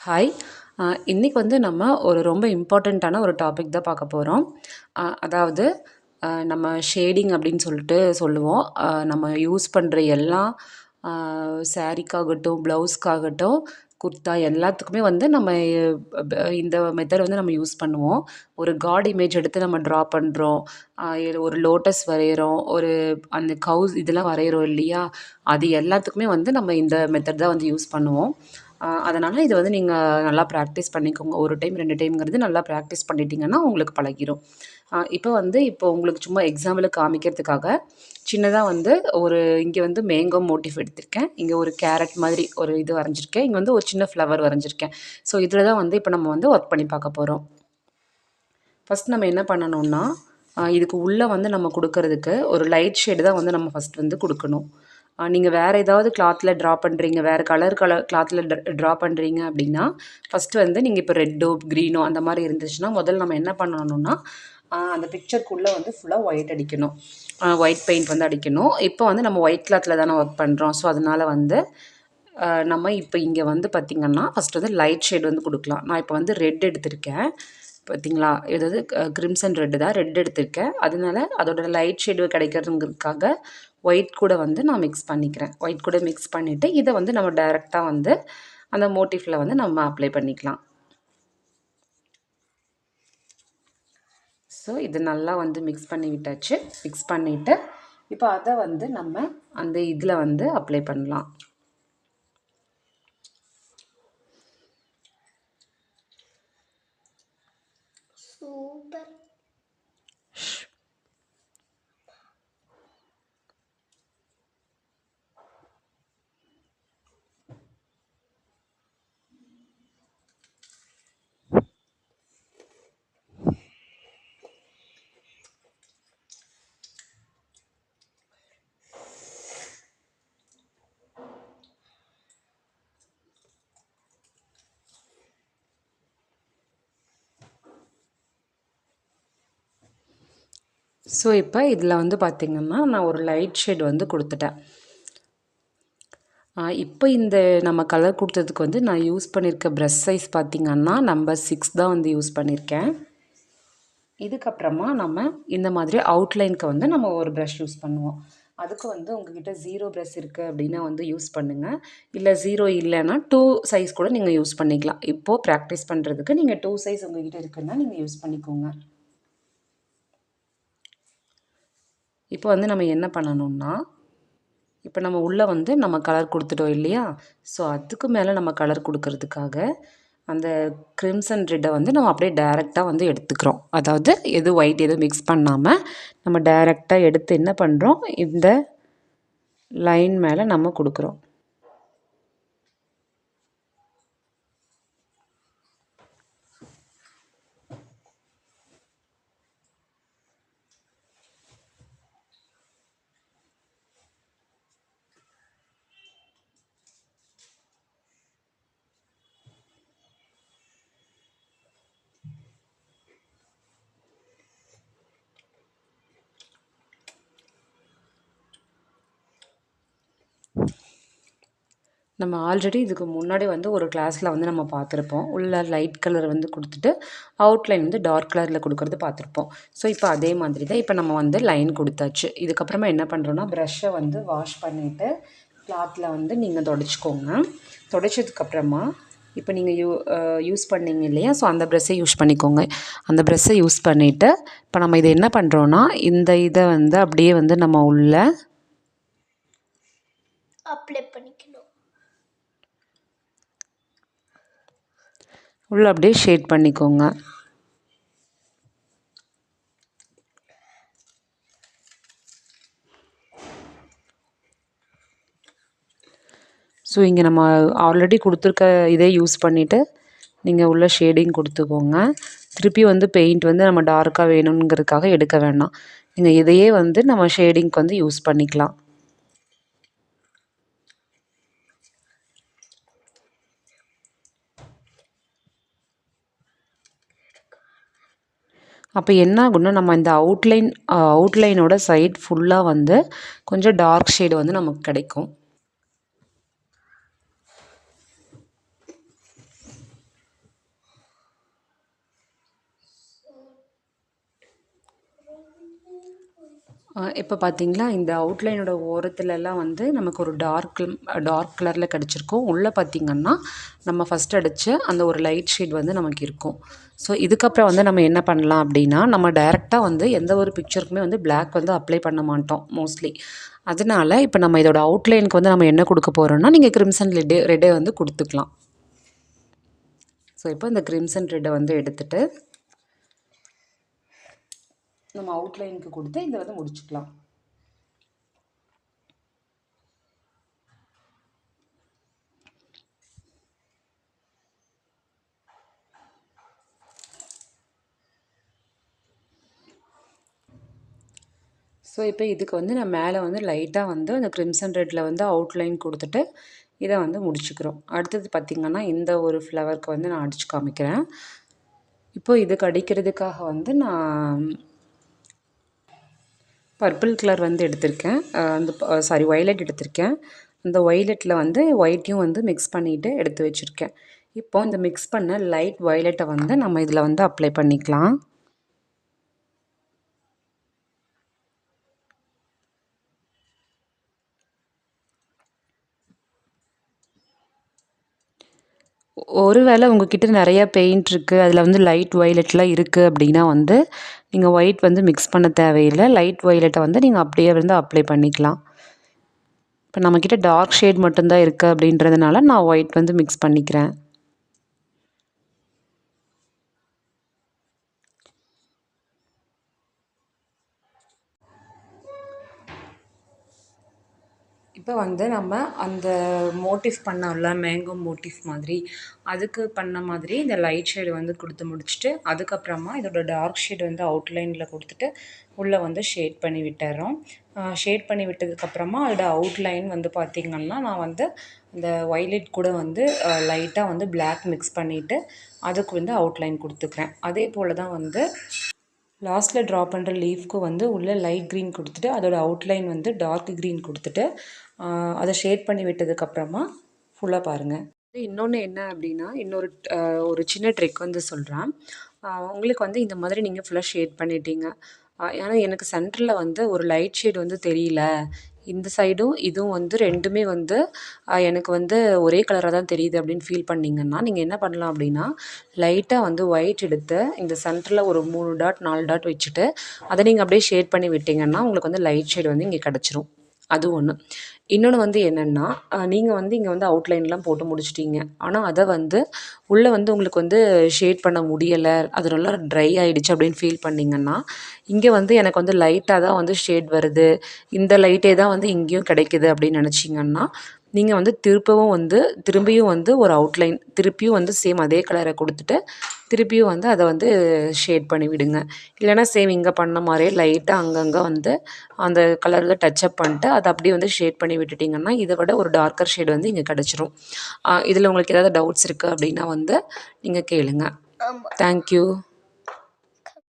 Hi. இன்னைக்கு வந்து நம்ம ஒரு ரொம்ப இம்பார்ட்டண்ட்டான ஒரு டாபிக் தான் பார்க்க போகிறோம். அதாவது நம்ம ஷேடிங் அப்படின்னு சொல்லிட்டு சொல்லுவோம். நம்ம யூஸ் பண்ணுற எல்லா சாரீக்காகட்டும், ப்ளவுஸ்க்காகட்டும், குர்தா எல்லாத்துக்குமே வந்து நம்ம இந்த மெத்தட் வந்து நம்ம யூஸ் பண்ணுவோம். ஒரு காட் இமேஜ் எடுத்து நம்ம ட்ரா பண்ணுறோம். ஒரு லோட்டஸ் வரைகிறோம். ஒரு அந்த கவுஸ் இதெல்லாம் வரைகிறோம் இல்லையா? அது எல்லாத்துக்குமே வந்து நம்ம இந்த மெத்தட் தான் வந்து யூஸ் பண்ணுவோம். அதனால் இது வந்து நீங்கள் நல்லா ப்ராக்டிஸ் பண்ணிக்கோங்க. 1 டைம் 2 டைம்ங்கிறது நல்லா ப்ராக்டிஸ் பண்ணிட்டீங்கன்னா உங்களுக்கு பழகிரும். இப்போ உங்களுக்கு சும்மா எக்ஸாம்பிளுக்கு காமிக்கிறதுக்காக சின்னதாக வந்து இங்கே வந்து மேங்கோ மோட்டிஃப் எடுத்திருக்கேன். இங்கே ஒரு கேரட் மாதிரி ஒரு இது வரைஞ்சிருக்கேன். இங்கே வந்து ஒரு சின்ன ஃப்ளவர் வரைஞ்சிருக்கேன். ஸோ இதில் தான் வந்து இப்போ நம்ம வந்து ஒர்க் பண்ணி பார்க்க போகிறோம். ஃபஸ்ட் நம்ம என்ன பண்ணணும்னா, இதுக்கு உள்ளே வந்து நம்ம கொடுக்கறதுக்கு ஒரு லைட் ஷேடு தான் வந்து நம்ம ஃபஸ்ட் வந்து கொடுக்கணும். நீங்கள் வேறு ஏதாவது கிளாத்தில் ட்ரா பண்ணுறீங்க, வேறு கலர் கிளாத்தில் ட்ரா பண்ணுறீங்க அப்படின்னா, ஃபஸ்ட்டு வந்து நீங்கள் இப்போ ரெட்டோ க்ரீனோ அந்த மாதிரி இருந்துச்சுன்னா முதல்ல நம்ம என்ன பண்ணணும்னா, அந்த பிக்சருக்குள்ளே வந்து ஃபுல்லாக ஒயிட் அடிக்கணும். ஒயிட் பெயிண்ட் வந்து அடிக்கணும். இப்போ வந்து நம்ம ஒயிட் கிளாத்தில் தானே ஒர்க் பண்ணுறோம். ஸோ அதனால் வந்து நம்ம இப்போ இங்கே வந்து பார்த்திங்கன்னா ஃபஸ்ட்டு வந்து லைட் ஷேட் வந்து கொடுக்கலாம். நான் இப்போ வந்து ரெட் எடுத்திருக்கேன். பார்த்தீங்களா? ஏதாவது கிரிம்சன் ரெட்டு தான் ரெட் எடுத்திருக்கேன். அதனால அதோட லைட் ஷேடு கிடைக்கிறதுங்கிறதுக்காக ஒயிட் கூட வந்து நான் மிக்ஸ் பண்ணிக்கிறேன். ஒயிட் கூட மிக்ஸ் பண்ணிவிட்டு இதை வந்து நம்ம டைரெக்டாக வந்து அந்த மோட்டிஃபில் வந்து நம்ம அப்ளை பண்ணிக்கலாம். ஸோ இது நல்லா வந்து மிக்ஸ் பண்ணி விட்டாச்சு. மிக்ஸ் பண்ணிவிட்டு இப்போ அதை வந்து நம்ம அந்த இதில் வந்து அப்ளை பண்ணலாம். சூப்பர். ஸோ இப்போ இதில் வந்து பார்த்திங்கன்னா நான் ஒரு லைட் ஷேட் வந்து கொடுத்துட்டேன். இப்போ இந்த நம்ம கலர் கொடுத்ததுக்கு வந்து நான் யூஸ் பண்ணியிருக்க ப்ரஷ் சைஸ் பார்த்திங்கன்னா நம்பர் 6 தான் வந்து யூஸ் பண்ணியிருக்கேன். இதுக்கப்புறமா நம்ம இந்த மாதிரி அவுட்லைனுக்கு வந்து நம்ம ஒரு ப்ரஷ் யூஸ் பண்ணுவோம். அதுக்கு வந்து உங்ககிட்ட 0 ப்ரஷ் இருக்குது அப்படின்னா வந்து யூஸ் பண்ணுங்கள். இல்லை 0 இல்லைன்னா 2 சைஸ் கூட நீங்கள் யூஸ் பண்ணிக்கலாம். இப்போது ப்ராக்டிஸ் பண்ணுறதுக்கு நீங்கள் 2 சைஸ் உங்ககிட்ட இருக்குன்னா நீங்கள் யூஸ் பண்ணிக்கோங்க. இப்போ வந்து நம்ம என்ன பண்ணணும்னா, இப்போ நம்ம உள்ளே வந்து நம்ம கலர் கொடுத்துட்டோம் இல்லையா? ஸோ அதுக்கு மேலே நம்ம கலர் கொடுக்கறதுக்காக அந்த கிரிம்சன் ரெட்டை வந்து நம்ம அப்படியே டைரெக்டாக வந்து எடுத்துக்கிறோம். அதாவது எதுவும் ஒயிட் எதுவும் மிக்ஸ் பண்ணாமல் நம்ம டைரெக்டாக எடுத்து என்ன பண்ணுறோம், இந்த லைன் மேலே நம்ம கொடுக்குறோம். நம்ம ஆல்ரெடி இதுக்கு முன்னாடி வந்து ஒரு கிளாஸில் வந்து நம்ம பார்த்துருப்போம். உள்ள லைட் கலர் வந்து கொடுத்துட்டு அவுட்லைன் வந்து டார்க் கலரில் கொடுக்கறது பார்த்துருப்போம். ஸோ இப்போ அதே மாதிரி தான் இப்போ நம்ம வந்து லைன் கொடுத்தாச்சு. இதுக்கப்புறமா என்ன பண்ணுறோன்னா, ப்ரஷ்ஷை வந்து வாஷ் பண்ணிவிட்டு கிளாத்தில் வந்து நீங்கள் துடைச்சிக்கோங்க. துடைச்சதுக்கப்புறமா இப்போ நீங்கள் யூஸ் பண்ணீங்க இல்லையா? ஸோ அந்த ப்ரஷ்ஷை யூஸ் பண்ணிக்கோங்க. அந்த ப்ரஷ்ஷை யூஸ் பண்ணிவிட்டு இப்போ நம்ம இதை என்ன பண்ணுறோன்னா, இந்த இதை வந்து அப்படியே வந்து நம்ம உள்ள அப்ளை பண்ணிக்கணும். உள்ள அப்படியே ஷேட் பண்ணிக்கோங்க. ஸோ இங்கே நம்ம ஆல்ரெடி கொடுத்துருக்க இதே யூஸ் பண்ணிவிட்டு நீங்கள் உள்ள ஷேடிங் கொடுத்துக்கோங்க. திருப்பி வந்து பெயிண்ட் வந்து நம்ம டார்க்காக வேணுங்கிறதுக்காக எடுக்க வேண்டாம். நீங்கள் இதையே வந்து நம்ம ஷேடிங்க்கு வந்து யூஸ் பண்ணிக்கலாம். அப்போ என்ன ஆகுன்னா, நம்ம இந்த அவுட்லைனோட சைட் ஃபுல்லாக வந்து கொஞ்சம் டார்க் ஷேடு வந்து நமக்கு கிடைக்கும். இப்போ பார்த்தீங்களா, இந்த அவுட்லைனோட ஓரத்துலலாம் வந்து நமக்கு ஒரு டார்க் கலரில் கிடச்சிருக்கும். உள்ளே பார்த்தீங்கன்னா, நம்ம ஃபஸ்ட் அடிச்ச அந்த ஒரு லைட் ஷேட் வந்து நமக்கு இருக்கும். ஸோ இதுக்கப்புறம் வந்து நம்ம என்ன பண்ணலாம் அப்படின்னா, நம்ம டைரெக்டாக வந்து எந்த ஒரு பிக்சருக்குமே வந்து பிளாக் வந்து அப்ளை பண்ண மாட்டோம் மோஸ்ட்லி. அதனால இப்போ நம்ம இதோட அவுட்லைனுக்கு வந்து நம்ம என்ன கொடுக்க போகிறோம்னா, நீங்கள் கிரிம்சன் ரெட்டே வந்து கொடுத்துக்கலாம். ஸோ இப்போ இந்த கிரிம்சன் ரெட்டை வந்து எடுத்துகிட்டு நம்ம அவுட்லைனுக்கு கொடுத்து இதை வந்து முடிச்சுக்கலாம். ஸோ இப்போ இதுக்கு வந்து நான் மேலே வந்து லைட்டாக வந்து அந்த கிரிம்சன் ரெட்டில் வந்து அவுட்லைன் கொடுத்துட்டு இதை வந்து முடிச்சுக்கிறோம். அடுத்தது பார்த்திங்கன்னா இந்த ஒரு ஃப்ளவருக்கு வந்து நான் அடித்து காமிக்கிறேன். இப்போது இதுக்கு அடிக்கிறதுக்காக வந்து நான் பர்பிள் கலர் வந்து எடுத்திருக்கேன். வயலட் எடுத்திருக்கேன். அந்த வயலட்டில் வந்து ஒயிட்டையும் வந்து மிக்ஸ் பண்ணிவிட்டு எடுத்து வச்சுருக்கேன். இப்போ இந்த மிக்ஸ் பண்ண லைட் வயலட்டை வந்து நம்ம இதில் வந்து அப்ளை பண்ணிக்கலாம். ஒருவேளை உங்ககிட்ட நிறைய பெயிண்ட் இருக்குது, அதில் வந்து லைட் வயலட்லாம் இருக்குது அப்படின்னா வந்து நீங்கள் ஒயிட் வந்து மிக்ஸ் பண்ண தேவையில்லை. லைட் வயலட்டை வந்து நீங்கள் அப்படியே வந்து அப்ளை பண்ணிக்கலாம். இப்போ நம்மக்கிட்ட டார்க் ஷேட் மட்டும்தான் இருக்குது அப்படின்றதுனால நான் ஒயிட் வந்து மிக்ஸ் பண்ணிக்கிறேன். இப்போ வந்து நம்ம அந்த மோட்டிவ் பண்ணோம்ல, மேங்கோ மோட்டிவ் மாதிரி, அதுக்கு பண்ண மாதிரி இந்த லைட் ஷேடு வந்து கொடுத்து முடிச்சுட்டு, அதுக்கப்புறமா இதோட டார்க் ஷேடு வந்து அவுட்லைனில் கொடுத்துட்டு உள்ளே வந்து ஷேட் பண்ணி விட்டுறோம். ஷேட் பண்ணி விட்டதுக்கப்புறமா அதோட அவுட்லைன் வந்து பார்த்திங்கன்னா, நான் வந்து இந்த வயலட் கூட வந்து லைட்டாக வந்து பிளாக் மிக்ஸ் பண்ணிவிட்டு அதுக்கு வந்து அவுட்லைன் கொடுத்துக்கிறேன். அதே போல் தான் வந்து லாஸ்ட்டில் ட்ரா பண்ணுற லீஃப்க்கு வந்து உள்ளே லைட் க்ரீன் கொடுத்துட்டு அதோட அவுட்லைன் வந்து டார்க் க்ரீன் கொடுத்துட்டு அதை ஷேட் பண்ணி விட்டதுக்கப்புறமா ஃபுல்லாக பாருங்கள். இன்னொன்று என்ன அப்படின்னா, ஒரு சின்ன ட்ரிக் வந்து சொல்கிறேன். உங்களுக்கு வந்து இந்த மாதிரி நீங்கள் ஃபுல்லாக ஷேட் பண்ணிட்டீங்க. ஏன்னா எனக்கு சென்டரில் வந்து ஒரு லைட் ஷேட் வந்து தெரியல, இந்த சைடும் இதுவும் வந்து ரெண்டுமே வந்து எனக்கு வந்து ஒரே கலராக தான் தெரியுது அப்படின்னு ஃபீல் பண்ணிங்கன்னா, நீங்கள் என்ன பண்ணலாம் அப்படின்னா, லைட்டாக வந்து ஒயிட் எடுத்து இந்த சென்டரில் ஒரு 3 டாட் 4 டாட் வச்சுட்டு அதை நீங்கள் அப்படியே ஷேட் பண்ணி விட்டிங்கன்னா உங்களுக்கு வந்து லைட் ஷேட் வந்து இங்கே கிடச்சிரும். அது ஒன்று. இன்னொன்று வந்து என்னென்னா, நீங்கள் வந்து இங்கே வந்து அவுட்லைன்லாம் போட்டு முடிச்சிட்டிங்க. ஆனால் அதை வந்து உள்ளே வந்து உங்களுக்கு வந்து ஷேட் பண்ண முடியலை, அது நல்லா ட்ரை ஆகிடுச்சு அப்படின்னு ஃபீல் பண்ணிங்கன்னா, இங்கே வந்து எனக்கு வந்து லைட்டாக தான் வந்து ஷேட் வருது, இந்த லைட்டே தான் வந்து இங்கேயும் கிடைக்குது அப்படின்னு நினச்சிங்கன்னா, நீங்கள் வந்து திரும்பியும் வந்து ஒரு அவுட்லைன் திருப்பியும் வந்து சேம் அதே கலரை கொடுத்துட்டு திருப்பியும் வந்து அதை வந்து ஷேட் பண்ணி விடுங்க. இல்லைனா சேம் இங்கே பண்ண மாதிரியே லைட்டாக அங்கங்கே வந்து அந்த கலரில் டச்சப் பண்ணிட்டு அதை அப்படியே வந்து ஷேட் பண்ணி விட்டுட்டிங்கன்னா இதை விட ஒரு டார்க்கர் ஷேட் வந்து இங்கே கிடச்சிரும். இதில் உங்களுக்கு ஏதாவது டவுட்ஸ் இருக்குது அப்படின்னா வந்து நீங்கள் கேளுங்க. தேங்க்யூ.